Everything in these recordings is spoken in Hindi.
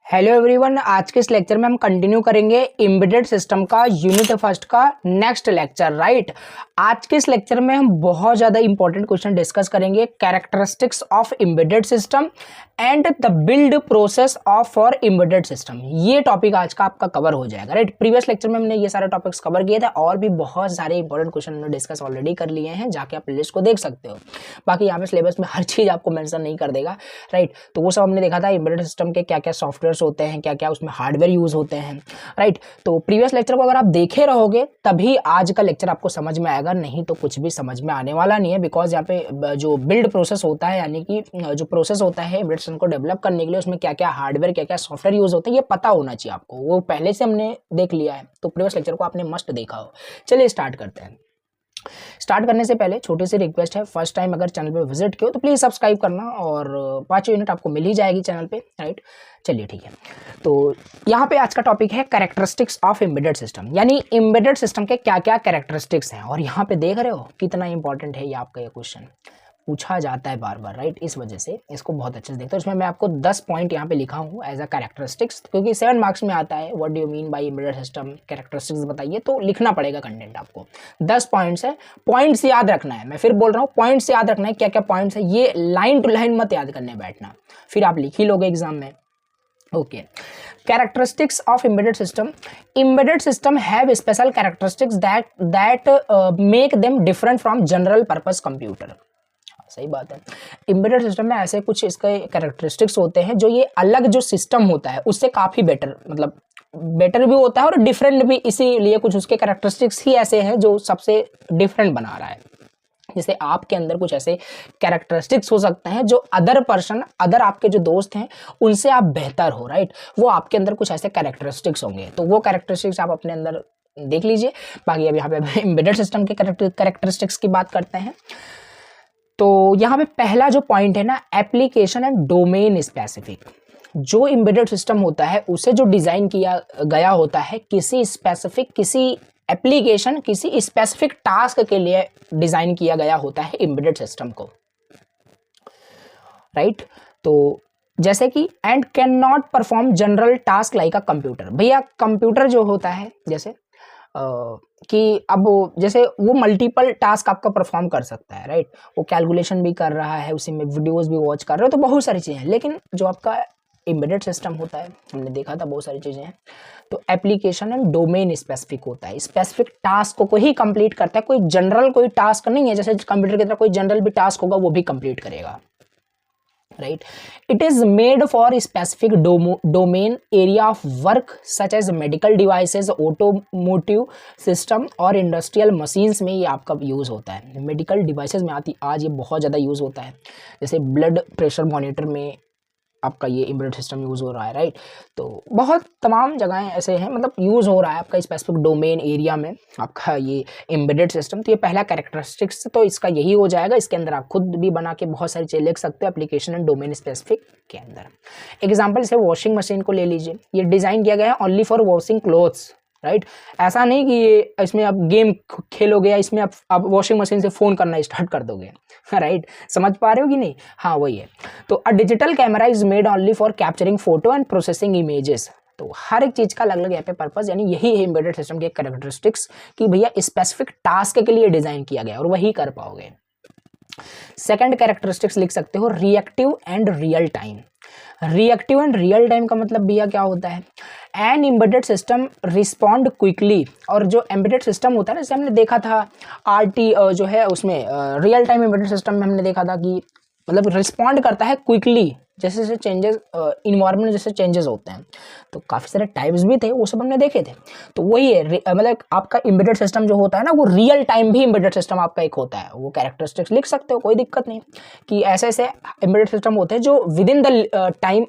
हेलो एवरीवन, आज के इस लेक्चर में हम कंटिन्यू करेंगे एम्बेडेड सिस्टम का यूनिट फर्स्ट का नेक्स्ट लेक्चर। राइट, आज के इस लेक्चर में हम बहुत ज़्यादा इंपॉर्टेंट क्वेश्चन डिस्कस करेंगे। Characteristics of embedded system and the build process of for embedded system, ये टॉपिक आज का आपका कवर हो जाएगा। राइट, प्रीवियस लेक्चर में हमने ये सारे टॉपिक्स कवर किए थे और भी बहुत सारे इंपॉर्टेंट क्वेश्चन हमने डिस्कस ऑलरेडी कर लिए हैं, जाके आप प्लेलिस्ट को देख सकते हो। बाकी यहाँ पे सिलेबस में हर चीज़ आपको मेंशन नहीं कर देगा। राइट, तो वो सब हमने देखा था एम्बेडेड सिस्टम के क्या क्या सॉफ्टवेयर होते हैं, क्या क्या उसमें हार्डवेयर यूज होते हैं। राइट, तो प्रीवियस लेक्चर को अगर आप देखे रहोगे तभी आज का लेक्चर आपको समझ में आएगा, नहीं तो कुछ भी समझ में आने वाला नहीं है। बिकॉज यहाँ पे जो बिल्ड प्रोसेस होता है, यानी कि जो प्रोसेस होता है एम्बेडेड सिस्टम को डेवलप करने के लिए, उसमें क्या क्या हार्डवेयर क्या क्या सॉफ्टवेयर यूज होते हैं, ये पता होना चाहिए आपको। वो पहले से हमने देख लिया है, तो प्रीवियस लेक्चर को आपने मस्ट देखा हो। चलिए स्टार्ट करते हैं। स्टार्ट करने से पहले छोटी सी रिक्वेस्ट है, फर्स्ट टाइम अगर चैनल पे विजिट किया तो प्लीज़ सब्सक्राइब करना और 5 यूनिट आपको मिल ही जाएगी चैनल पे। राइट, चलिए ठीक है। तो यहाँ पे आज का टॉपिक है कैरेक्टरिस्टिक्स ऑफ एम्बेडेड सिस्टम, यानी एम्बेडेड सिस्टम के क्या क्या कैरेक्टरिस्टिक्स हैं। और यहाँ पे देख रहे हो कितना इंपॉर्टेंट है ये आपका ये क्वेश्चन, पूछा जाता है बार बार। राइट, इस वजह से इसको बहुत अच्छे से देखते हो। इसमें मैं आपको 10 पॉइंट यहाँ पे लिखा हूँ एज अ कैरेक्टरिस्टिक्स, क्योंकि 7 मार्क्स में आता है what do you mean by embedded system characteristics बताइए, तो लिखना पड़ेगा कंटेंट आपको। 10 पॉइंट्स है, पॉइंट्स याद रखना है। मैं फिर बोल रहा हूँ, पॉइंट्स याद रखना है, क्या क्या पॉइंट्स है, ये लाइन टू लाइन मत याद करने बैठना, फिर आप लिख ही लोगे एग्जाम में। Okay, characteristics of embedded system have special characteristics that make them different from general purpose computer। सही बात है, एम्बेडेड सिस्टम में ऐसे कुछ इसके कैरेक्टरिस्टिक्स होते हैं जो ये अलग जो सिस्टम होता है उससे काफ़ी बेटर, मतलब बेटर भी होता है और डिफरेंट भी, इसीलिए कुछ उसके कैरेक्टरिस्टिक्स ही ऐसे हैं जो सबसे डिफरेंट बना रहा है। जैसे आपके अंदर कुछ ऐसे कैरेक्टरिस्टिक्स हो सकते हैं जो अदर पर्सन, अदर आपके जो दोस्त हैं उनसे आप बेहतर हो। राइट, वो आपके अंदर कुछ ऐसे कैरेक्टरिस्टिक्स होंगे, तो वो कैरेक्टरिस्टिक्स आप अपने अंदर देख लीजिए। बाकी अब यहाँ पे एम्बेडेड सिस्टम के कैरेक्टरिस्टिक्स की बात करते हैं। तो यहाँ पे पहला जो पॉइंट है ना, एप्लीकेशन एंड डोमेन स्पेसिफिक। जो एम्बेडेड सिस्टम होता है उसे जो डिज़ाइन किया गया होता है किसी स्पेसिफिक, किसी एप्लीकेशन, किसी स्पेसिफिक टास्क के लिए डिज़ाइन किया गया होता है एम्बेडेड सिस्टम को। राइट, तो जैसे कि and can not perform general task like a computer. भैया कंप्यूटर जो होता है जैसे कि अब जैसे वो मल्टीपल टास्क आपका परफॉर्म कर सकता है। राइट, वो कैलकुलेशन भी कर रहा है, उसी में वीडियोस भी वॉच कर रहे हो, तो बहुत सारी चीज़ें हैं। लेकिन जो आपका एम्बेडेड सिस्टम होता है, हमने देखा था बहुत सारी चीज़ें हैं, तो एप्लीकेशन एंड डोमेन स्पेसिफिक होता है, स्पेसिफिक टास्क को ही कंप्लीट करता है। कोई जनरल कोई टास्क नहीं है, जैसे कंप्यूटर की तरह कोई जनरल भी टास्क होगा वो भी कंप्लीट करेगा। Right, it is made for a specific domain area of work such as medical devices, automotive system और industrial machines में ये आपका यूज़ होता है। मेडिकल डिवाइसेस में आज ये बहुत ज़्यादा यूज़ होता है, जैसे ब्लड प्रेशर मॉनिटर में आपका ये एम्बेडेड सिस्टम यूज़ हो रहा है। राइट, तो बहुत तमाम जगहें ऐसे हैं, मतलब यूज़ हो रहा है आपका स्पेसिफिक डोमेन एरिया में आपका ये एम्बेडेड सिस्टम। तो ये पहला कैरेक्टरिस्टिक्स तो इसका यही हो जाएगा। इसके अंदर आप खुद भी बना के बहुत सारी चीज़ें लिख सकते हो एप्लीकेशन एंड डोमेन स्पेसिफिक के अंदर। एग्जाम्पल जैसे वॉशिंग मशीन को ले लीजिए, ये डिज़ाइन किया गया है only for washing clothes. Right, ऐसा नहीं कि ये इसमें आप गेम खेलोगे या इसमें आप वॉशिंग मशीन से फ़ोन करना स्टार्ट कर दोगे। राइट, समझ पा रहे हो कि नहीं? हाँ वही है। तो a digital camera is made only for capturing photo and processing images. तो हर एक चीज़ का अलग अलग यहाँ पे पर्पज़, यानी यही है एम्बेडेड सिस्टम के कैरेक्टरिस्टिक्स कि भैया स्पेसिफिक टास्क के लिए डिज़ाइन किया गया और वही कर पाओगे। सेकंड कैरेक्टरिस्टिक्स लिख सकते हो reactive and real time. Reactive and real time का मतलब भैया क्या होता है? An embedded system respond quickly. और जो एम्बेडेड सिस्टम होता है ना, जैसे हमने देखा था आरटी जो है उसमें रियल टाइम एम्बेडेड सिस्टम में हमने देखा था कि मतलब रिस्पॉन्ड करता है क्विकली, जैसे जैसे चेंजेस इन्वायरमेंट जैसे चेंजेस होते हैं। तो काफ़ी सारे टाइप्स भी थे, वो सब हमने देखे थे। तो वही है, मतलब आपका एम्बेडेड सिस्टम जो होता है ना, वो रियल टाइम भी एम्बेडेड सिस्टम आपका एक होता है। वो कैरेक्टरिस्टिक्स लिख सकते हो, कोई दिक्कत नहीं, कि ऐसे ऐसे एम्बेडेड सिस्टम होते हैं जो विद इन द टाइम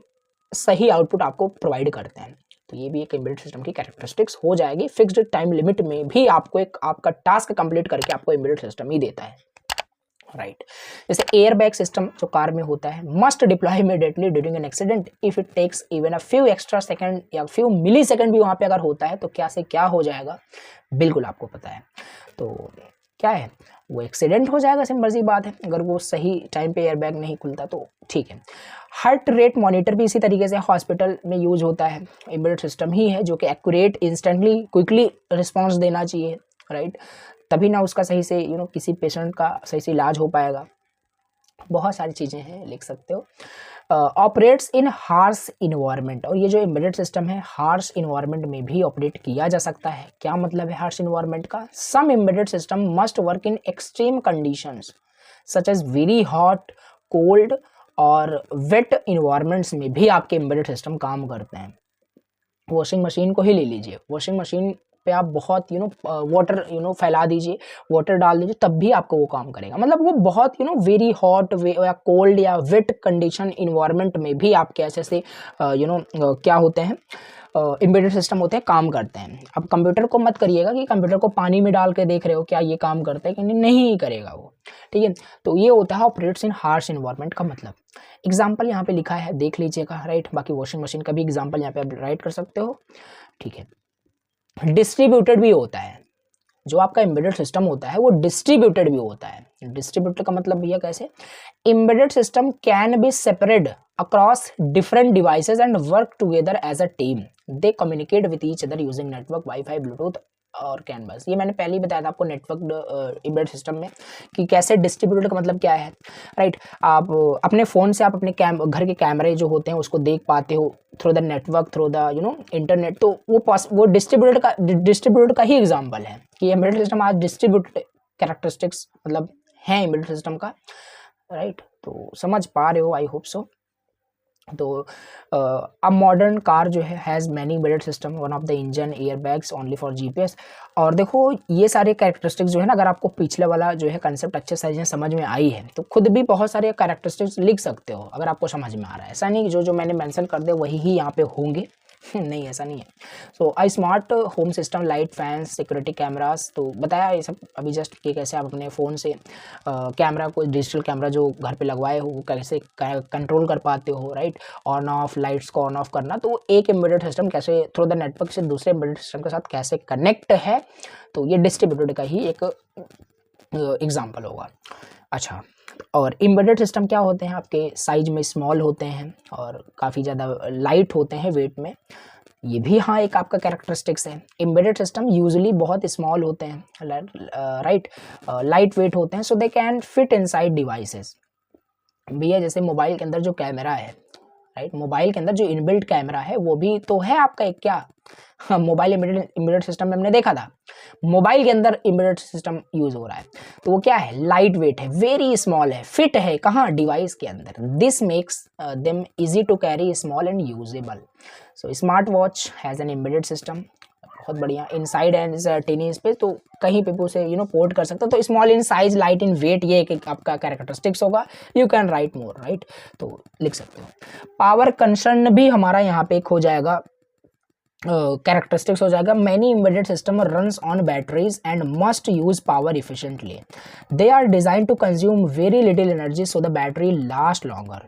सही आउटपुट आपको प्रोवाइड करते हैं। तो ये भी एक एम्बेडेड सिस्टम की कैरेक्टरिस्टिक्स हो जाएगी। फिक्स्ड टाइम लिमिट में भी आपको एक आपका टास्क कंप्लीट करके आपको एम्बेडेड सिस्टम ही देता है। राइट, जैसे एयर बैग सिस्टम जो कार में होता है, must deploy immediately during an accident if it takes even a few extra second या फ्यू मिली सेकंड भी वहाँ पे अगर होता है तो क्या से क्या हो जाएगा, बिल्कुल आपको पता है। तो क्या है, वो एक्सीडेंट हो जाएगा, सिंपल सी बात है, अगर वो सही टाइम पे एयरबैग नहीं खुलता तो ठीक है। हार्ट रेट मॉनिटर भी इसी तरीके से हॉस्पिटल में यूज होता है, एम्बेडेड सिस्टम ही है जो कि एक्यूरेट, इंस्टेंटली, क्विकली रिस्पॉन्स देना चाहिए, राइट, तभी ना उसका सही से किसी पेशेंट का सही से इलाज हो पाएगा। बहुत सारी चीज़ें हैं, लिख सकते हो। ऑपरेट्स इन हार्श इन्वायरमेंट, और ये जो एम्बेडेड सिस्टम है हार्श इन्वायरमेंट में भी ऑपरेट किया जा सकता है। क्या मतलब है हार्श इन्वायरमेंट का? Some embedded system must work in extreme conditions such as very hot, cold और वेट इन्वायरमेंट्स में भी आपके एम्बेडेड सिस्टम काम करते हैं। वॉशिंग मशीन को ही ले लीजिए, वॉशिंग मशीन पे आप बहुत वाटर फैला दीजिए, वाटर डाल दीजिए, तब भी आपको वो काम करेगा। मतलब वो बहुत वेरी हॉट या कोल्ड या वेट कंडीशन इन्वायरमेंट में भी आपके ऐसे ऐसे क्या होते हैं, एम्बेडेड सिस्टम होते हैं, काम करते हैं। अब कंप्यूटर को मत करिएगा कि कंप्यूटर को पानी में डाल के देख रहे हो क्या ये काम करता है कि नहीं करेगा वो, ठीक है। तो ये होता है ऑपरेट्स इन हार्श इन्वायरमेंट का मतलब। एग्जाम्पल यहाँ पे लिखा है, देख लीजिएगा, राइट। बाकी वॉशिंग मशीन का भी एग्जाम्पल यहाँ पे आप राइट कर सकते हो, ठीक है। डिस्ट्रीब्यूटेड भी होता है, जो आपका एम्बेडेड सिस्टम होता है वो डिस्ट्रीब्यूटेड भी होता है। डिस्ट्रीब्यूटेड का मतलब भैया कैसे? Embedded system can be separated across different devices and work together as a team. They communicate with each other using network, wifi, Bluetooth और कैनवास। ये मैंने पहले ही बताया था आपको नेटवर्क एम्बेडेड सिस्टम में कि कैसे डिस्ट्रीब्यूटेड का मतलब क्या है, राइट। आप अपने फ़ोन से आप अपने घर के कैमरे जो होते हैं उसको देख पाते हो through the network, through the internet. तो वो डिस्ट्रीब्यूटेड का ही एग्जाम्पल है कि एम्बेडेड सिस्टम आज डिस्ट्रीब्यूटेड कैरेक्टरिस्टिक्स मतलब है एम्बेडेड सिस्टम का, राइट। तो समझ पा रहे हो, आई होप सो। तो अब मॉडर्न कार जो है has many embedded system, one of the engine, air bags, only for GPS. और देखो ये सारे कैरेक्टरिस्टिक्स जो है ना, अगर आपको पिछले वाला जो है कंसेप्ट अच्छे से समझ में आई है तो खुद भी बहुत सारे कैरेक्टरिस्टिक्स लिख सकते हो अगर आपको समझ में आ रहा है। ऐसा नहीं जो मैंने मेंशन कर दे वही ही यहाँ पे होंगे, नहीं ऐसा नहीं है। So I smart home system, light, fans, security cameras, तो बताया ये सब अभी जस्ट कि कैसे आप अपने फ़ोन से कैमरा को, डिजिटल कैमरा जो घर पे लगवाए हो वो कैसे कंट्रोल कर पाते हो, राइट। ऑन ऑफ लाइट्स को ऑन ऑफ करना, तो एक एम्बेडेड सिस्टम कैसे थ्रू द नेटवर्क से दूसरे एम्बेडेड सिस्टम के साथ कैसे कनेक्ट है, तो ये डिस्ट्रीब्यूटेड का ही एक एग्जाम्पल होगा। अच्छा, और एम्बेडेड सिस्टम क्या होते हैं, आपके साइज में स्मॉल होते हैं और काफ़ी ज़्यादा लाइट होते हैं वेट में, ये भी हाँ एक आपका कैरेक्टरिस्टिक्स है। एम्बेडेड सिस्टम यूजुअली बहुत स्मॉल होते हैं, राइट, लाइट वेट होते हैं, so they can fit inside devices. भैया जैसे मोबाइल के अंदर जो कैमरा है, राइट, मोबाइल के अंदर जो इनबिल्ट कैमरा है वो भी तो है आपका एक क्या, हाँ, मोबाइल एम्बेडेड सिस्टम में हमने देखा था मोबाइल के अंदर एम्बेडेड सिस्टम यूज हो रहा है, तो वो क्या है, लाइट वेट है, वेरी स्मॉल है, फिट है कहाँ, डिवाइस के अंदर। This makes them easy to carry, small and usable. So smart watch has an embedded system, बहुत बढ़िया। इनसाइड एंड टेनी स्पेस, तो कहीं पे भी उसे पोर्ट कर सकते हो। तो small in size, light in weight, ये एक आपका कैरेक्टरिस्टिक्स होगा। You can write more, right, तो लिख सकते हो। पावर कंसर्न भी हमारा यहाँ पे एक हो जाएगा, कैरेक्टरिस्टिक्स हो जाएगा। Many embedded system runs on batteries and must use power efficiently. They are design to consume very little energy so the battery last longer.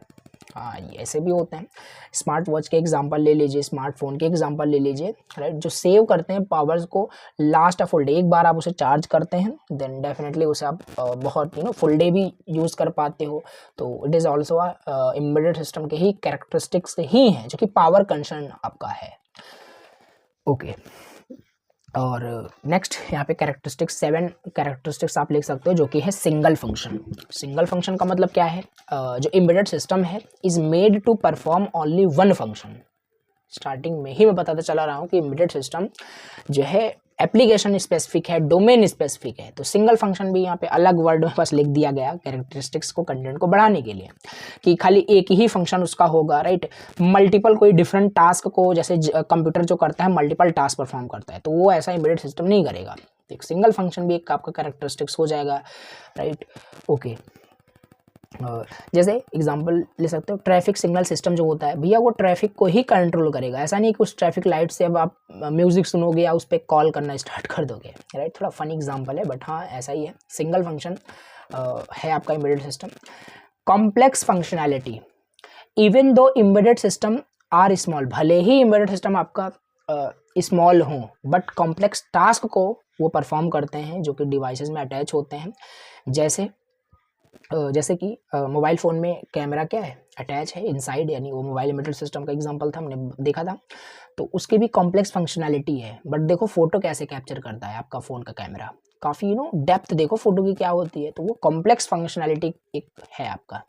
हाँ, ये ऐसे भी होते हैं। स्मार्ट वॉच के एग्जांपल ले लीजिए, स्मार्टफोन के एग्जांपल ले लीजिए, राइट, जो सेव करते हैं पावर्स को लास्ट फुल डे। एक बार आप उसे चार्ज करते हैं देन डेफिनेटली उसे आप बहुत फुल डे भी यूज़ कर पाते हो। तो it is also embedded system के ही कैरेक्टरिस्टिक्स ही हैं जो कि पावर कंसर्न आपका है। ओके, और नेक्स्ट यहाँ पे कैरेक्टरिस्टिक्स 7 कैरेक्टरिस्टिक्स आप लिख सकते हो जो कि है सिंगल फंक्शन। सिंगल फंक्शन का मतलब क्या है, जो एम्बेडेड सिस्टम है is made to perform only one function. Starting में ही मैं बताता चला रहा हूँ कि एम्बेडेड सिस्टम जो है एप्लीकेशन स्पेसिफिक है, डोमेन स्पेसिफिक है। तो सिंगल फंक्शन भी यहाँ पे अलग वर्ड में बस लिख दिया गया कैरेक्टरिस्टिक्स को, कंटेंट को बढ़ाने के लिए, कि खाली एक ही फंक्शन उसका होगा, राइट। मल्टीपल कोई डिफरेंट टास्क को, जैसे कंप्यूटर जो करता है मल्टीपल टास्क परफॉर्म करता है, तो वो ऐसा एम्बेडेड सिस्टम नहीं करेगा। एक सिंगल फंक्शन भी एक आपका कैरेक्टरिस्टिक्स हो जाएगा, राइट। ओके, जैसे एग्जांपल ले सकते हो, ट्रैफिक सिग्नल सिस्टम जो होता है भैया वो ट्रैफिक को ही कंट्रोल करेगा। ऐसा नहीं कि उस ट्रैफिक लाइट से अब आप म्यूजिक सुनोगे या उस पर कॉल करना स्टार्ट कर दोगे, राइट। थोड़ा फनी एग्जांपल है बट हाँ ऐसा ही है। सिंगल फंक्शन है आपका embedded system. Complex functionality, even though embedded system are small, भले ही एम्बेडेड सिस्टम आपका स्मॉल हो बट कॉम्प्लेक्स टास्क को वो परफॉर्म करते हैं जो कि डिवाइसेस में अटैच होते हैं। जैसे कि मोबाइल फ़ोन में कैमरा क्या है, अटैच है इनसाइड, यानी वो मोबाइल इमेटेड सिस्टम का एग्जांपल था, हमने देखा था। तो उसकी भी कॉम्प्लेक्स फंक्शनैलिटी है। बट देखो फ़ोटो कैसे कैप्चर करता है आपका फ़ोन का कैमरा, काफ़ी डेप्थ देखो फ़ोटो की क्या होती है। तो वो कॉम्प्लेक्स फंक्शनैलिटी एक है आपका,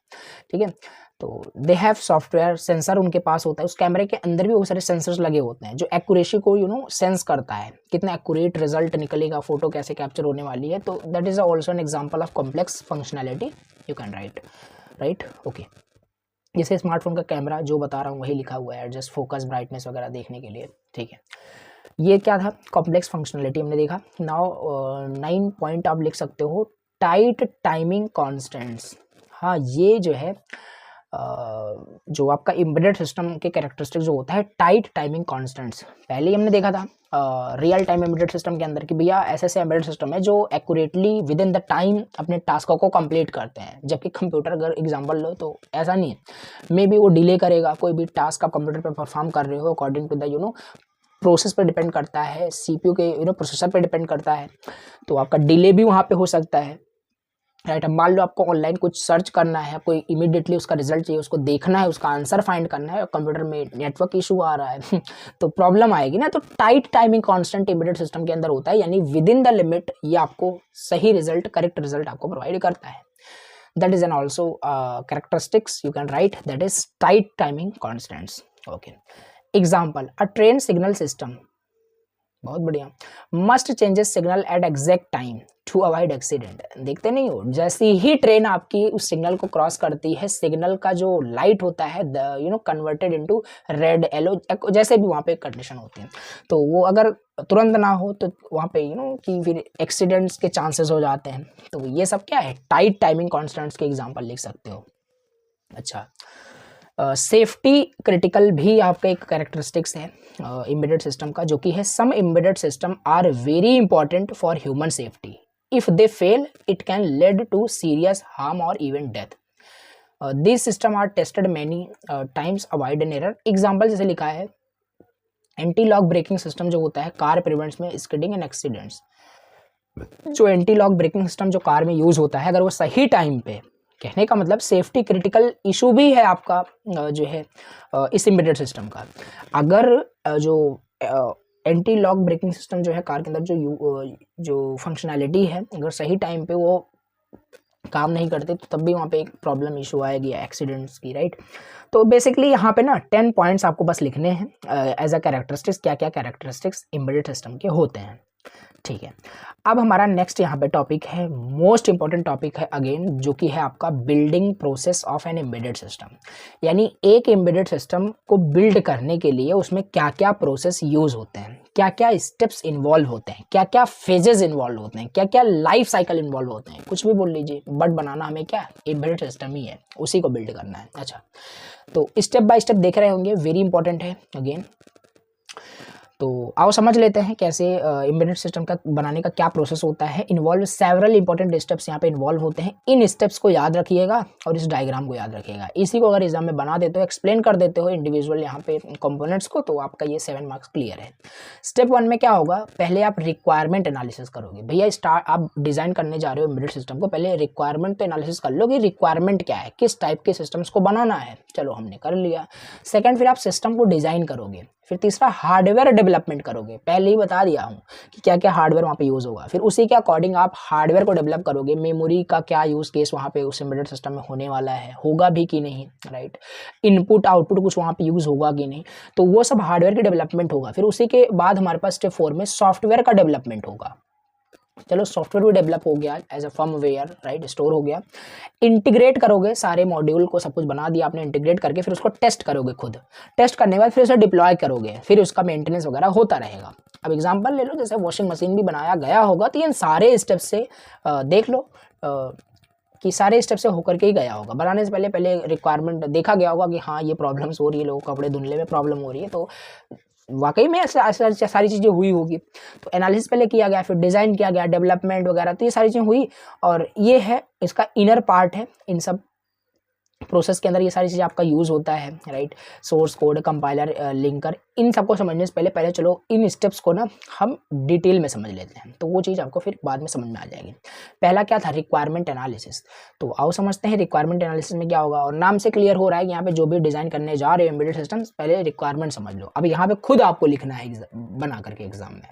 ठीक है। तो दे हैव सॉफ्टवेयर, सेंसर उनके पास होता है। उस कैमरे के अंदर भी बहुत सारे सेंसर्स लगे होते हैं जो एक्यूरेसी को सेंस करता है, कितना एक्यूरेट रिजल्ट निकलेगा, फोटो कैसे कैप्चर होने वाली है। तो that is also an example of complex functionality you can right okay. जैसे स्मार्टफोन का कैमरा जो बता रहा हूँ वही लिखा हुआ है, एडजस्ट फोकस, ब्राइटनेस वगैरह देखने के लिए, ठीक है। ये क्या था, कॉम्प्लेक्स फंक्शनैलिटी हमने देखा। नाउ 9 पॉइंट आप लिख सकते हो, टाइट टाइमिंग कॉन्स्टेंट्स। हाँ, ये जो है जो आपका एम्बेडेड सिस्टम के कैरेक्टरिस्टिक जो होता है, टाइट टाइमिंग कॉन्स्टेंट्स, पहले ही हमने देखा था रियल टाइम एम्बेडेड सिस्टम के अंदर कि भैया ऐसे एम्बेडेड सिस्टम है जो accurately with in the time अपने टास्कों को कंप्लीट करते हैं। जबकि कंप्यूटर अगर एग्जांपल लो तो ऐसा नहीं है, मे बी वो डिले करेगा। कोई भी टास्क आप कंप्यूटर पे परफॉर्म कर रहे हो अकॉर्डिंग टू द प्रोसेस पे डिपेंड करता है, सीपीयू के प्रोसेसर पे डिपेंड करता है। तो आपका डिले भी वहाँ पे हो सकता है, राइट। अब मान लो आपको ऑनलाइन कुछ सर्च करना है, आपको इमीडिएटली उसका रिजल्ट चाहिए, उसको देखना है, उसका आंसर फाइंड करना है, और कंप्यूटर में नेटवर्क इशू आ रहा है तो प्रॉब्लम आएगी ना। तो tight timing constant embedded system के अंदर होता है, यानी विद इन द लिमिट ये आपको सही रिजल्ट, करेक्ट रिजल्ट आपको प्रोवाइड करता है। That is an also characteristics you can write, that is tight timing constants, okay. Example, a train signal system, बहुत बढ़िया, must changes signal at exact time to avoid accident. देखते नहीं हो, जैसे ही ट्रेन आपकी उस सिग्नल को क्रॉस करती है, सिग्नल का जो लाइट होता है कन्वर्टेड इनटू रेड, येलो, जैसे भी वहाँ पे कंडीशन होती है, तो वो अगर तुरंत ना हो तो वहाँ पे कि फिर एक्सीडेंट्स के चांसेस हो जाते हैं। तो ये सब क्या है, टाइट टाइमिंग कॉन्स्टेंट्स के एग्जाम्पल लिख सकते हो। अच्छा, सेफ्टी क्रिटिकल भी आपका एक कैरेक्टरिस्टिक्स है एम्बेडेड सिस्टम का, जो कि है some embedded system are very important for human safety, if they fail it can lead to serious harm और even death. This system are tested many times, avoid an error. Example जैसे लिखा है, एंटी लॉक ब्रेकिंग सिस्टम जो होता है कार प्रिवेंट्स में स्किडिंग एंड एक्सीडेंट्स। जो एंटी लॉक ब्रेकिंग सिस्टम जो कार में यूज होता है, अगर वो सही टाइम पे, कहने का मतलब सेफ्टी क्रिटिकल इशू भी है आपका जो है इस एम्बेडेड सिस्टम का। अगर जो एंटी लॉक ब्रेकिंग सिस्टम जो है कार के अंदर जो फंक्शनैलिटी है, अगर सही टाइम पे वो काम नहीं करते तो तब भी वहाँ पे एक प्रॉब्लम इशू आएगी एक्सीडेंट्स की, राइट। तो बेसिकली यहाँ पे ना 10 पॉइंट्स आपको बस लिखने हैं एज अ कैरेक्टरिस्टिक्स, क्या क्या कैरेक्टरिस्टिक्स एम्बेडेड सिस्टम के होते हैं, ठीक है। अब हमारा नेक्स्ट यहाँ पे टॉपिक है, मोस्ट इंपॉर्टेंट टॉपिक है अगेन, जो कि है आपका building process of an embedded system. यानी एक एम्बेडेड सिस्टम को बिल्ड करने के लिए उसमें क्या क्या प्रोसेस यूज होते हैं, क्या क्या स्टेप्स इन्वॉल्व होते हैं, क्या क्या फेजेस इन्वॉल्व होते हैं, क्या क्या लाइफ साइकिल इन्वॉल्व होते हैं, कुछ भी बोल लीजिए, बट बनाना हमें क्या एम्बेडेड सिस्टम ही है, उसी को बिल्ड करना है। अच्छा, तो स्टेप बाय स्टेप देख रहे होंगे, वेरी इंपॉर्टेंट है अगेन। तो आओ समझ लेते हैं कैसे एम्बेडेड सिस्टम का बनाने का क्या प्रोसेस होता है। इन्वॉल्व सेवरल इंपॉर्टेंट स्टेप्स यहाँ पे इन्वॉल्व होते हैं। इन स्टेप्स को याद रखिएगा और इस डायग्राम को याद रखिएगा। इसी को अगर एग्जाम में बना देते हो, एक्सप्लेन कर देते हो इंडिविजुअल यहाँ पे कंपोनेंट्स को, तो आपका ये 7 मार्क्स क्लियर है। स्टेप 1 में क्या होगा, पहले आप रिक्वायरमेंट एनालिसिस करोगे। भैया आप डिजाइन करने जा रहे हो एम्बेडेड सिस्टम को, पहले रिक्वायरमेंट तो एनालिसिस कर लो कि रिक्वायरमेंट क्या है, किस टाइप के सिस्टम्स को बनाना है। चलो हमने कर लिया। सेकंड, फिर आप सिस्टम को डिजाइन करोगे। फिर तीसरा, हार्डवेयर डेवलपमेंट करोगे। पहले ही बता दिया हूँ कि क्या क्या हार्डवेयर वहाँ पे यूज़ होगा। फिर उसी के अकॉर्डिंग आप हार्डवेयर को डेवलप करोगे। मेमोरी का क्या यूज़ केस वहाँ पे उस एम्बेडेड सिस्टम में होने वाला है, होगा भी कि नहीं, राइट। इनपुट आउटपुट कुछ वहाँ पे यूज़ होगा कि नहीं, तो वो सब हार्डवेयर की डेवलपमेंट होगा। फिर उसी के बाद हमारे पास स्टेप 4 में सॉफ्टवेयर का डेवलपमेंट होगा। चलो सॉफ्टवेयर भी डेवलप हो गया as a firmware, right, store हो गया। इंटीग्रेट करोगे सारे मॉड्यूल को, सब कुछ बना दिया आपने, इंटीग्रेट करके फिर उसको टेस्ट करोगे खुद। टेस्ट करने के बाद फिर उसे डिप्लॉय करोगे, फिर उसका मेंटेनेंस वगैरह होता रहेगा। अब एग्जांपल ले लो, जैसे वॉशिंग मशीन भी बनाया गया होगा, तो इन सारे स्टेप से देख लो कि सारे स्टेप से होकर के ही गया होगा। बनाने से पहले रिक्वायरमेंट देखा गया होगा कि हाँ ये प्रॉब्लम्स हो रही है, लोगों को कपड़े धुलने में प्रॉब्लम हो रही है, तो वाकई में ऐसा सारी चीज़ें हुई होगी। तो एनालिसिस पहले किया गया, फिर डिज़ाइन किया गया, डेवलपमेंट वगैरह, तो ये सारी चीज़ें हुई। और ये है इसका इनर पार्ट है इन सब प्रोसेस के अंदर ये सारी चीज़ें आपका यूज़ होता है, right. Source code, compiler, linker, इन सबको समझने से पहले चलो इन स्टेप्स को ना हम डिटेल में समझ लेते हैं, तो वो चीज़ आपको फिर बाद में समझ में आ जाएगी। पहला क्या था, रिक्वायरमेंट एनालिसिस। तो आओ समझते हैं रिक्वायरमेंट एनालिसिस में क्या होगा, और नाम से क्लियर हो रहा है कि यहाँ पे जो भी डिज़ाइन करने जा रहे हो एम्बेडेड सिस्टम, पहले रिक्वायरमेंट समझ लो। अब यहाँ पे खुद आपको लिखना है बना करके एग्जाम में,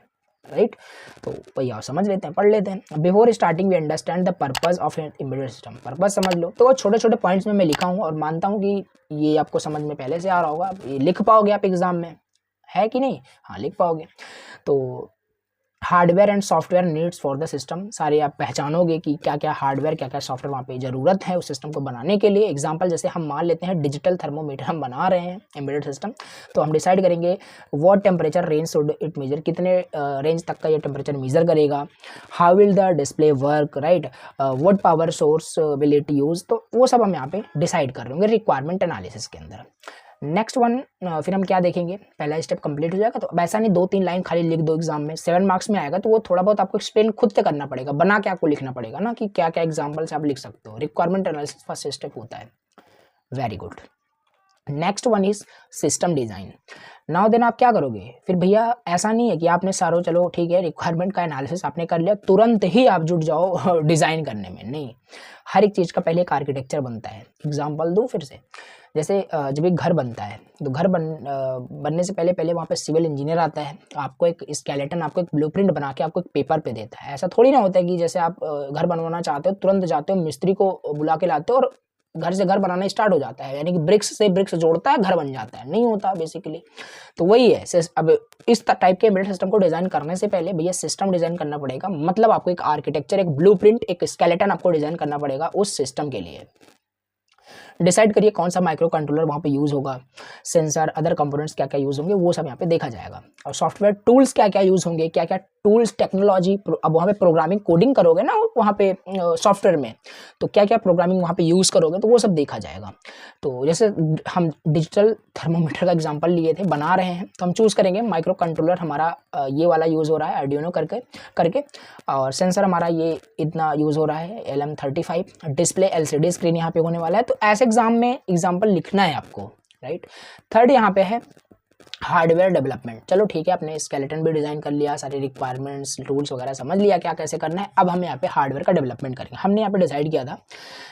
राइट। तो वही आप समझ लेते हैं, पढ़ लेते हैं। Before starting we understand the purpose of embedded system. Purpose समझ लो, तो छोटे छोटे पॉइंट्स में मैं लिखा हूँ और मानता हूँ कि ये आपको समझ में पहले से आ रहा होगा, ये लिख पाओगे आप एग्जाम में, है कि नहीं, हाँ लिख पाओगे। तो hardware and software needs for the system, सारे आप पहचानोगे कि क्या क्या हार्डवेयर क्या क्या सॉफ्टवेयर वहाँ पे ज़रूरत है उस सिस्टम को बनाने के लिए। एग्जांपल जैसे हम मान लेते हैं डिजिटल थर्मोमीटर हम बना रहे हैं एम्बेडेड सिस्टम, तो हम डिसाइड करेंगे what temperature range should it measure, कितने रेंज तक का ये टेम्परेचर मेजर करेगा। How will the display work, right, what power source will it use, तो वो सब हम यहाँ पे डिसाइड कर रहे होंगे रिक्वायरमेंट एनालिसिस के अंदर। नेक्स्ट वन, फिर हम क्या देखेंगे, पहला स्टेप कंप्लीट हो जाएगा। तो अब ऐसा नहीं 2-3 लाइन खाली लिख दो एग्जाम में, 7 मार्क्स में आएगा, तो वो थोड़ा बहुत आपको एक्सप्लेन खुद से करना पड़ेगा, बना के आपको लिखना पड़ेगा ना कि क्या क्या एग्जाम्पल से आप लिख सकते हो। रिक्वायरमेंट एनालिसिस फर्स्ट स्टेप होता है। Very good. Next one is system design. Now then आप क्या करोगे फिर भैया, ऐसा नहीं है कि आपने सारो चलो ठीक है रिक्वायरमेंट का एनालिसिस आपने कर लिया, तुरंत ही आप जुट जाओ डिज़ाइन करने में, नहीं। हर एक चीज़ का पहले एक आर्किटेक्चर बनता है। एग्जाम्पल दूँ फिर से, जैसे जब एक घर बनता है तो घर बनने से पहले वहाँ पे सिविल इंजीनियर आता है, आपको एक स्केलेटन, आपको एक ब्लूप्रिंट बना के आपको एक पेपर पे देता है। ऐसा थोड़ी ना होता है कि जैसे आप घर बनवाना चाहते हो तुरंत जाते हो मिस्त्री को बुला के लाते हो और घर से घर बनाना स्टार्ट हो जाता है, यानी कि ब्रिक्स से ब्रिक्स जोड़ता है घर बन जाता है, नहीं होता बेसिकली। तो वही है, अब इस टाइप के एम्बेडेड सिस्टम को डिज़ाइन करने से पहले भैया सिस्टम डिज़ाइन करना पड़ेगा, मतलब आपको एक आर्किटेक्चर, एक ब्लूप्रिंट, एक स्केलेटन आपको डिज़ाइन करना पड़ेगा उस सिस्टम के लिए। डिसाइड करिए कौन सा माइक्रो कंट्रोलर वहाँ पे यूज़ होगा, सेंसर, अदर कंपोनेंट्स क्या क्या यूज़ होंगे, वो सब यहाँ पे देखा जाएगा। और सॉफ्टवेयर टूल्स क्या क्या यूज़ होंगे, क्या क्या टूल्स, टेक्नोलॉजी, अब वहाँ पे प्रोग्रामिंग कोडिंग करोगे ना वहाँ पे सॉफ्टवेयर में, तो क्या क्या प्रोग्रामिंग वहाँ पे यूज़ करोगे, तो वो सब देखा जाएगा। तो जैसे हम डिजिटल थर्मोमीटर का एग्जांपल लिए थे, बना रहे हैं, तो हम चूज़ करेंगे माइक्रो कंट्रोलर हमारा ये वाला यूज़ हो रहा है आर्डिनो करके, और सेंसर हमारा ये इतना यूज़ हो रहा है LM35, डिस्प्ले LCD स्क्रीन यहाँ पे होने वाला है। तो ऐसे एग्जाम में एग्जाम्पल लिखना है आपको, राइट। थर्ड यहाँ पे है हार्डवेयर डेवलपमेंट। चलो ठीक है, आपने स्केलेटन भी डिज़ाइन कर लिया, सारे रिक्वायरमेंट्स, टूल्स वगैरह समझ लिया क्या कैसे करना है। अब हम यहाँ पे हार्डवेयर का डेवलपमेंट करेंगे। हमने यहाँ पे डिसाइड किया था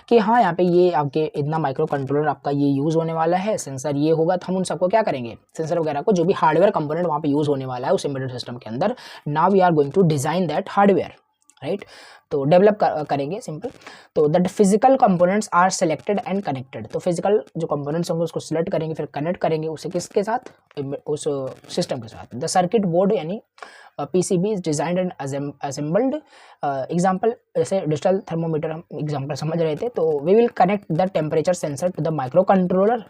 कि हाँ यहाँ पे ये आपके इतना माइक्रो कंट्रोलर आपका ये यूज़ होने वाला है, सेंसर ये होगा, तो हम उन सबको क्या करेंगे, सेंसर वगैरह को, जो भी हार्डवेयर कंपोनेंट वहाँ पे यूज़ होने वाला है उस एम्बेडेड सिस्टम के अंदर, now we are going to design that hardware, right. तो डेवलप करेंगे, सिंपल। तो that physical components are selected and connected, तो फिजिकल जो कंपोनेंट्स होंगे उसको सिलेक्ट करेंगे, फिर कनेक्ट करेंगे उसे किसके साथ, उस सिस्टम के साथ। द सर्किट बोर्ड यानी PCB is designed and assembled. Example जैसे डिजिटल थर्मोमीटर हम एग्जाम्पल समझ रहे थे, तो we will connect the temperature sensor to the microcontroller,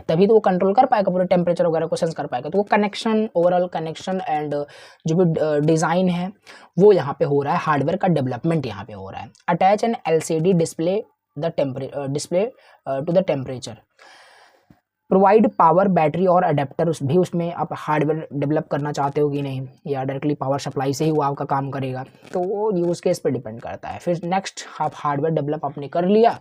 तभी तो वो कंट्रोल कर पाएगा, पूरे टेम्परेचर वगैरह को सेंस कर पाएगा। तो वो कनेक्शन, ओवरऑल कनेक्शन एंड जो भी डिज़ाइन है वो यहाँ पे हो रहा है, हार्डवेयर का डेवलपमेंट यहाँ पे हो रहा है। Attach an LCD display display to the temperature, provide power, battery और अडेप्टर भी उसमें आप हार्डवेयर डेवलप करना चाहते हो कि नहीं, या डायरेक्टली पावर सप्लाई से ही वो आपका काम करेगा, तो वो यूज़ केस पे डिपेंड करता है। फिर नेक्स्ट आप हार्डवेयर डेवलप आपने कर लिया,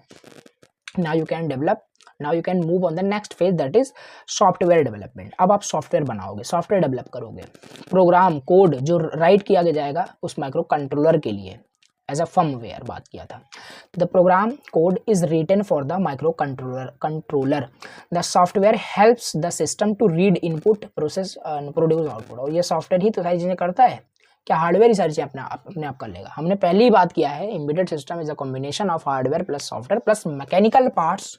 now you can move on the next phase, that is software development. अब आप सॉफ्टवेयर बनाओगे, सॉफ्टवेयर डेवलप करोगे, प्रोग्राम कोड जो राइट किया जाएगा उस माइक्रो कंट्रोलर के लिए, एज अ फर्मवेयर बात किया था। The program code is written for the microcontroller. The software helps the system to read input, process, produce output. और ये सॉफ्टवेयर ही तो सारी चीज़ें करता है, क्या हार्डवेयर ही सारी चीज़ें अपने आप कर लेगा। हमने पहले ही बात किया है, embedded system is a combination of hardware plus software plus mechanical parts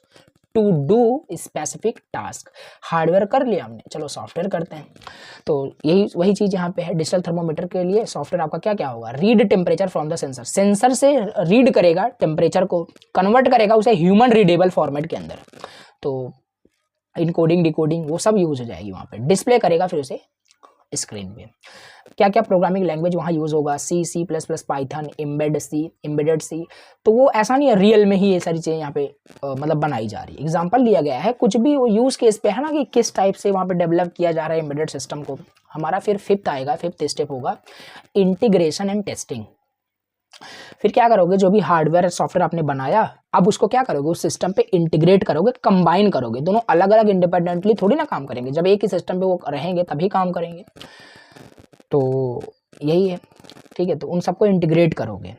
to do specific task. Hardware कर लिया हमने, चलो सॉफ्टवेयर करते हैं। तो यही वही चीज़ यहाँ पे है। डिजिटल थर्मोमीटर के लिए सॉफ्टवेयर आपका क्या क्या होगा, read temperature from the sensor, sensor से रीड करेगा टेम्परेचर को, कन्वर्ट करेगा उसे ह्यूमन रीडेबल फॉर्मेट के अंदर, तो इनकोडिंग डिकोडिंग वो सब यूज हो जाएगी वहाँ पे। डिस्प्ले करेगा फिर उसे स्क्रीन पे। क्या क्या प्रोग्रामिंग लैंग्वेज वहाँ यूज़ होगा, C++, पाइथन, एम्बेडेड सी। तो वो ऐसा नहीं है रियल में ही ये सारी चीज़ें यहाँ पे मतलब बनाई जा रही है, एग्जांपल लिया गया है, कुछ भी वो यूज़ केस पे है ना कि किस टाइप से वहाँ पे डेवलप किया जा रहा है एम्बेडेड सिस्टम को। हमारा फिर फिफ्थ स्टेप होगा इंटीग्रेशन एंड टेस्टिंग। फिर क्या करोगे, जो भी हार्डवेयर सॉफ्टवेयर आपने बनाया अब उसको क्या करोगे, उस सिस्टम पे इंटीग्रेट करोगे, कंबाइन करोगे। दोनों अलग अलग इंडिपेंडेंटली थोड़ी ना काम करेंगे, जब एक ही सिस्टम पे वो रहेंगे तभी काम करेंगे। तो यही है, ठीक है। तो उन सबको इंटीग्रेट करोगे।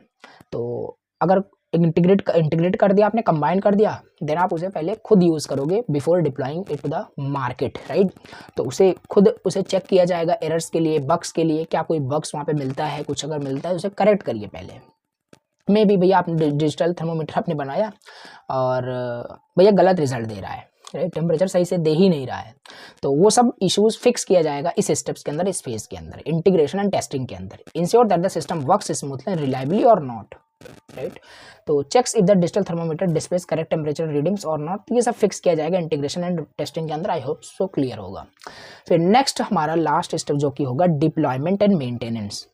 तो अगर इंटीग्रेट कर दिया आपने, कंबाइन कर दिया, देन आप उसे पहले खुद यूज़ करोगे before deploying it to the market, right. तो उसे खुद उसे चेक किया जाएगा एरर्स के लिए, बग्स के लिए, क्या कोई बग्स वहाँ पे मिलता है, कुछ अगर मिलता है उसे करेक्ट करिए पहले। मे भी भैया आपने डिजिटल थर्मोमीटर आपने बनाया और भैया गलत रिजल्ट दे रहा है, राइट, टेम्परेचर सही से दे ही नहीं रहा है, तो वो सब इश्यूज फिक्स किया जाएगा इस स्टेप्स के अंदर, इस फेज के अंदर, इंटीग्रेशन एंड टेस्टिंग के अंदर। Ensure that the system works smoothly and reliably और नॉट, राइट। तो checks if the digital thermometer displays correct temperature readings और नॉट, ये सब फिक्स किया जाएगा इंटीग्रेशन एंड टेस्टिंग के अंदर। आई होप सो क्लियर होगा। फिर नेक्स्ट हमारा लास्ट स्टेप जो कि होगा deployment and maintenance,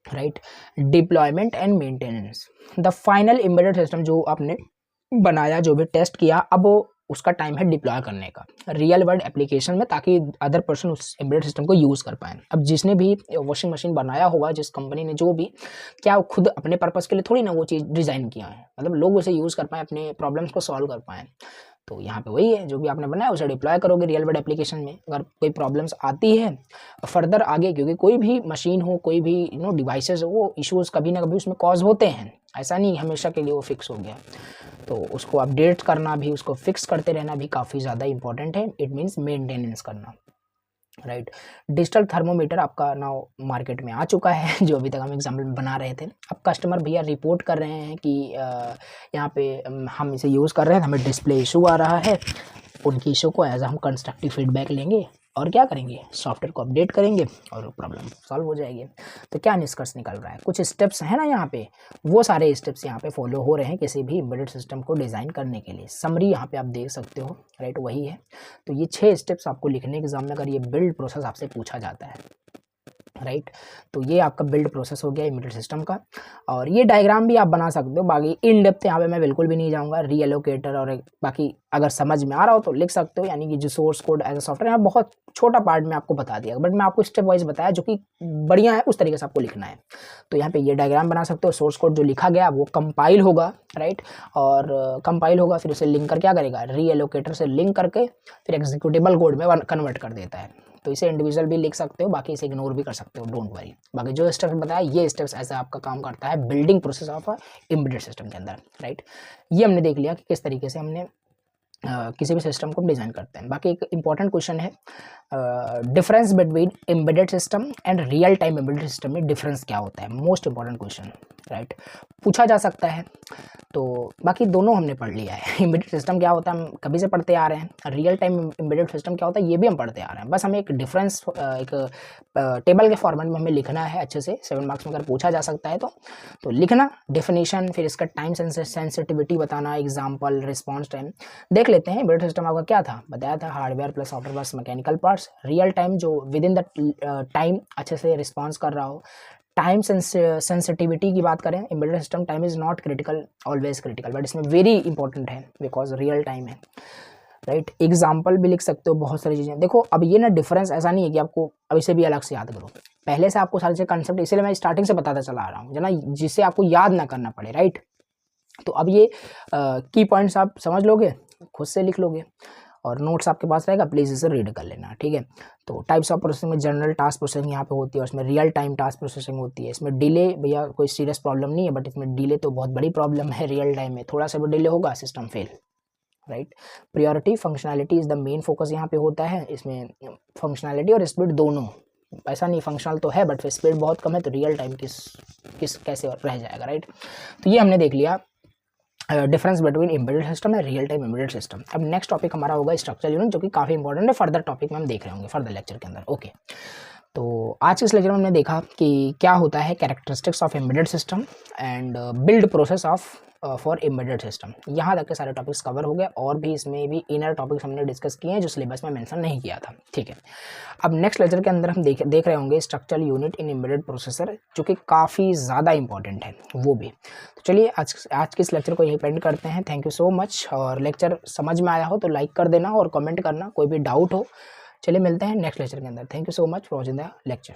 right. Deployment and maintenance, the final embedded system जो आपने बनाया, जो भी टेस्ट किया, अब वो उसका टाइम है डिप्लॉय करने का रियल वर्ल्ड एप्लीकेशन में, ताकि अदर पर्सन उस एम्बेडेड सिस्टम को यूज़ कर पाएँ। अब जिसने भी वॉशिंग मशीन बनाया होगा, जिस कंपनी ने जो भी, क्या वो खुद अपने पर्पज़ के लिए थोड़ी ना वो चीज़ डिज़ाइन किया है, मतलब लोग उसे यूज़ कर पाएँ, अपने प्रॉब्लम्स को सॉल्व कर पाएँ। तो यहाँ पे वही है, जो भी आपने बनाया उसे डिप्लॉय करोगे रियल वर्ल्ड एप्लीकेशन में। अगर कोई प्रॉब्लम्स आती है फर्दर आगे, क्योंकि कोई भी मशीन हो, कोई भी डिवाइसेस हो, वो इश्यूज़ कभी ना कभी उसमें कॉज होते हैं, ऐसा नहीं हमेशा के लिए वो फिक्स हो गया। तो उसको अपडेट करना भी, उसको फिक्स करते रहना भी काफ़ी ज़्यादा इंपॉर्टेंट है। इट मीन्स मेंटेनेंस करना, राइट। डिजिटल थर्मोमीटर आपका नाउ मार्केट में आ चुका है, जो अभी तक हम एग्जाम्पल बना रहे थे। अब कस्टमर भैया रिपोर्ट कर रहे हैं कि यहाँ पे हम इसे यूज़ कर रहे हैं, हमें डिस्प्ले इशू आ रहा है। उनकी इशू को एज हम कंस्ट्रक्टिव फीडबैक लेंगे और क्या करेंगे, सॉफ्टवेयर को अपडेट करेंगे और प्रॉब्लम सॉल्व हो जाएगी। तो क्या निष्कर्ष निकल रहा है, कुछ स्टेप्स हैं ना यहाँ पे, वो सारे स्टेप्स यहाँ पे फॉलो हो रहे हैं किसी भी एम्बेडेड सिस्टम को डिज़ाइन करने के लिए। समरी यहाँ पे आप देख सकते हो, राइट, वही है। तो ये 6 स्टेप्स आपको लिखने के एग्जाम में अगर ये बिल्ड प्रोसेस आपसे पूछा जाता है, राइट। तो ये आपका बिल्ड प्रोसेस हो गया एम्बेडेड सिस्टम का। और ये डायग्राम भी आप बना सकते हो, बाकी इन डेप्थ यहाँ पे मैं बिल्कुल भी नहीं जाऊँगा। रीएलोकेटर और बाकी अगर समझ में आ रहा हो तो लिख सकते हो, यानी कि जो source code as a software, यहाँ बहुत छोटा पार्ट में आपको बता दिया, बट मैं आपको स्टेप वाइज बताया जो कि बढ़िया है, उस तरीके से आपको लिखना है। तो यहाँ पे ये डायग्राम बना सकते हो, सोर्स कोड जो लिखा गया वो कंपाइल होगा, राइट, और कंपाइल होगा, फिर उसे लिंक कर क्या करेगा, रीएलोकेटर से लिंक करके फिर एग्जीक्यूटेबल कोड में कन्वर्ट कर देता है। तो इसे इंडिविजुअल भी लिख सकते हो, बाकी इसे इग्नोर भी कर सकते हो, डोंट वरी। बाकी जो स्टेप्स बताया, ये स्टेप्स ऐसा आपका काम करता है building process of embedded system के अंदर, राइट। ये हमने देख लिया कि किस तरीके से हमने किसी भी सिस्टम को डिज़ाइन करते हैं। बाकी एक इंपॉर्टेंट क्वेश्चन है, difference between embedded system and real time embedded system में डिफरेंस क्या होता है, मोस्ट इंपॉर्टेंट क्वेश्चन, राइट, पूछा जा सकता है। तो बाकी दोनों हमने पढ़ लिया है। एम्बेडेड सिस्टम क्या होता है हम कभी से पढ़ते आ रहे हैं, रियल टाइम एम्बेडेड सिस्टम क्या होता है ये भी हम पढ़ते आ रहे हैं। बस हमें एक डिफरेंस एक टेबल के फॉर्मेट में हमें लिखना है अच्छे से, 7 मार्क्स में अगर पूछा जा सकता है तो लिखना, डेफिनेशन, फिर इसका टाइम सेंसिटिविटी बताना, एग्जाम्पल, रिस्पॉन्स टाइम। देख लेते हैं एम्बेडेड सिस्टम आपका क्या था, बताया था hardware plus software plus mechanical parts. Real time जो विद इन द टाइम अच्छे से रिस्पॉन्स कर रहा हो। टाइम सेंसिटिविटी की बात करें, embedded system time is not critical always critical, but इसमें वेरी इंपॉर्टेंट है बिकॉज रियल टाइम है, राइट। एग्जाम्पल भी लिख सकते हो, बहुत सारी चीज़ें। देखो अब ये ना डिफरेंस ऐसा नहीं है कि आपको अब इसे भी अलग से याद करो, पहले से आपको सारे से कंसेप्ट, इसलिए मैं स्टार्टिंग से बताता चला आ रहा हूँ जना, जिससे आपको याद ना करना पड़े, राइट। तो अब ये की पॉइंट्स आप समझ लोगे, खुद से लिख लोगे और नोट्स आपके पास रहेगा, प्लीज़ इसे रीड कर लेना, ठीक है। तो टाइप्स ऑफ प्रोसेसिंग में जनरल टास्क प्रोसेसिंग यहाँ पे होती है, और इसमें रियल टाइम टास्क प्रोसेसिंग होती है। इसमें डिले भैया कोई सीरियस प्रॉब्लम नहीं है, बट इसमें डिले तो बहुत बड़ी प्रॉब्लम है। रियल टाइम में थोड़ा सा भी डिले होगा system fail, right. Priority functionality is the main focus यहाँ पे होता है। इसमें फंक्शनैलिटी और स्पीड दोनों, ऐसा नहीं फंक्शनल तो है बट फिर स्पीड बहुत कम है, तो रियल टाइम किस कैसे रह जाएगा, राइट। तो ये हमने देख लिया डिफरेंस बिटवीन एम्बेडेड सिस्टम है रियल टाइम एम्बेडेड सिस्टम। अब नेक्स्ट टॉपिक हमारा होगा स्ट्रक्चरल यूनिट, जो कि काफ़ी इंपॉर्टेंट है, फर्दर टॉपिक में हम देख रहे होंगे फर्दर लेक्चर के अंदर, ओके। तो आज के इस लेक्चर में हमने देखा कि क्या होता है characteristics of embedded system and build process of for embedded system. यहाँ तक के सारे टॉपिक्स कवर हो गए, और भी इसमें भी इनर टॉपिक्स हमने डिस्कस किए हैं जो सिलेबस में मेंशन नहीं किया था, ठीक है। अब नेक्स्ट लेक्चर के अंदर हम देख रहे होंगे structural unit in embedded processor, जो कि काफ़ी ज़्यादा इंपॉर्टेंट है वो भी। तो चलिए आज के इस लेक्चर को यहीं पेंड करते हैं। थैंक यू सो मच, और लेक्चर समझ में आया हो तो लाइक कर देना और कमेंट करना, कोई भी डाउट हो। चलिए मिलते हैं नेक्स्ट लेक्चर के अंदर। Thank you so much for watching the lecture.